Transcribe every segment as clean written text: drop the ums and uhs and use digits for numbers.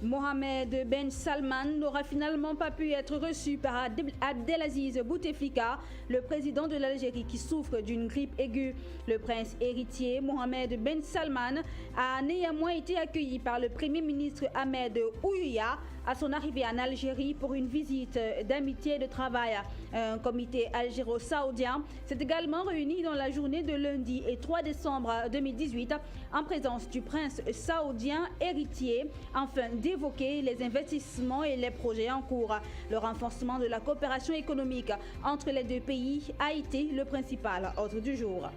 Mohamed Ben Salman n'aura finalement pas pu être reçu par Abdelaziz Bouteflika, le président de l'Algérie qui souffre d'une grippe aiguë. Le prince héritier Mohamed Ben Salman a néanmoins été accueilli par le premier ministre Ahmed Ouyouya à son arrivée en Algérie pour une visite d'amitié et de travail. Un comité algéro-saoudien s'est également réuni dans la journée de lundi et 3 décembre 2018 en présence du prince saoudien héritier afin d'évoquer les investissements et les projets en cours. Le renforcement de la coopération économique entre les deux pays a été le principal ordre du jour.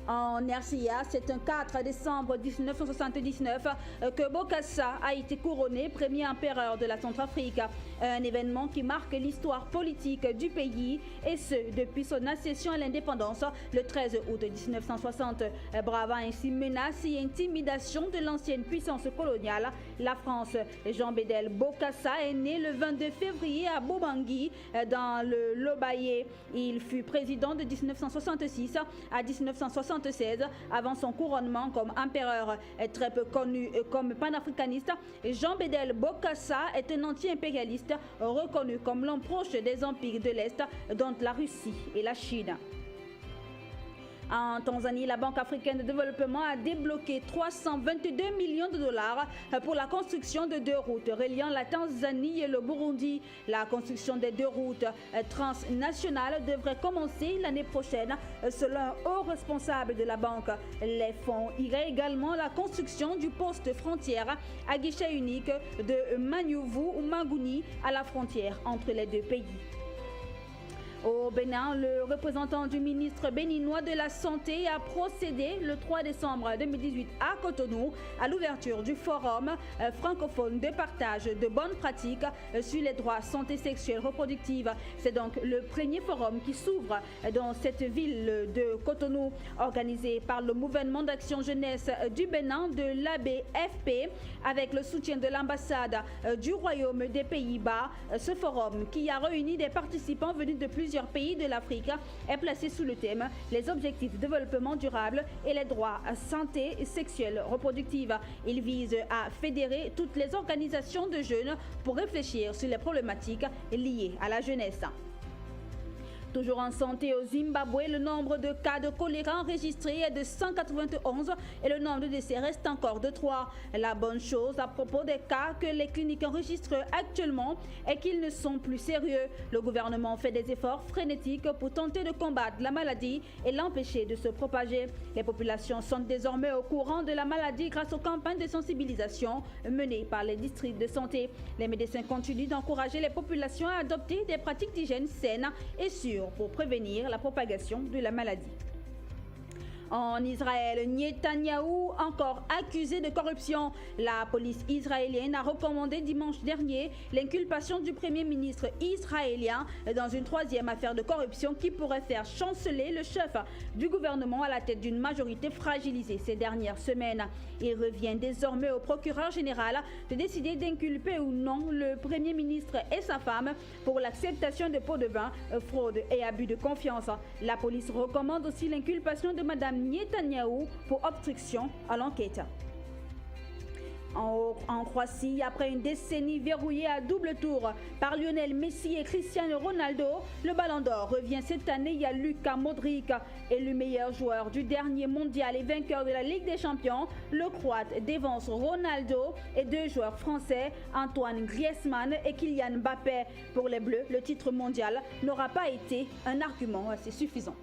En RCA, c'est un 4 décembre 1979 que Bokassa a été couronné premier empereur de la Centrafrique. Un événement qui marque l'histoire politique du pays et ce, depuis son accession à l'indépendance le 13 août 1960. Bravant ainsi menaces et intimidations de l'ancienne puissance coloniale, la France. Jean-Bédel Bokassa est né le 22 février à Bobangui dans le Lobaye. Il fut président de 1966 à 1976 avant son couronnement comme empereur. Très peu connu comme panafricaniste, Jean-Bédel Bokassa est un anti-impérialiste reconnu comme l'homme proche des empires de l'Est, dont la Russie et la Chine. En Tanzanie, la Banque africaine de développement a débloqué 322 millions de dollars pour la construction de 2 routes reliant la Tanzanie et le Burundi. La construction des 2 routes transnationales devrait commencer l'année prochaine selon un haut responsable de la banque. Les fonds iraient également à la construction du poste frontière à guichet unique de Manyovu ou Maguni à la frontière entre les deux pays. Au Bénin, le représentant du ministre béninois de la Santé a procédé le 3 décembre 2018 à Cotonou à l'ouverture du forum francophone de partage de bonnes pratiques sur les droits santé sexuelle reproductive. C'est donc le premier forum qui s'ouvre dans cette ville de Cotonou, organisé par le mouvement d'action jeunesse du Bénin de l'ABFP avec le soutien de l'ambassade du Royaume des Pays-Bas. Ce forum, qui a réuni des participants venus de plusieurs pays de l'Afrique, est placé sous le thème les objectifs de développement durable et les droits santé sexuelle reproductive. Il vise à fédérer toutes les organisations de jeunes pour réfléchir sur les problématiques liées à la jeunesse. Toujours en santé au Zimbabwe, le nombre de cas de choléra enregistrés est de 191 et le nombre de décès reste encore de 3. La bonne chose à propos des cas que les cliniques enregistrent actuellement est qu'ils ne sont plus sérieux. Le gouvernement fait des efforts frénétiques pour tenter de combattre la maladie et l'empêcher de se propager. Les populations sont désormais au courant de la maladie grâce aux campagnes de sensibilisation menées par les districts de santé. Les médecins continuent d'encourager les populations à adopter des pratiques d'hygiène saines et sûres pour prévenir la propagation de la maladie. En Israël, Netanyahou, encore accusé de corruption. La police israélienne a recommandé dimanche dernier l'inculpation du premier ministre israélien dans une 3e affaire de corruption qui pourrait faire chanceler le chef du gouvernement à la tête d'une majorité fragilisée ces dernières semaines. Il revient désormais au procureur général de décider d'inculper ou non le premier ministre et sa femme pour l'acceptation de pots de vin, fraude et abus de confiance. La police recommande aussi l'inculpation de Mme Netanyahou pour obstruction à l'enquête. En Croatie, après une décennie verrouillée à double tour par Lionel Messi et Cristiano Ronaldo, le Ballon d'Or revient cette année à Luka Modric. Élu meilleur joueur du dernier mondial et vainqueur de la Ligue des Champions, le Croate dévance Ronaldo et 2 joueurs français, Antoine Griezmann et Kylian Mbappé. Pour les Bleus, le titre mondial n'aura pas été un argument assez suffisant.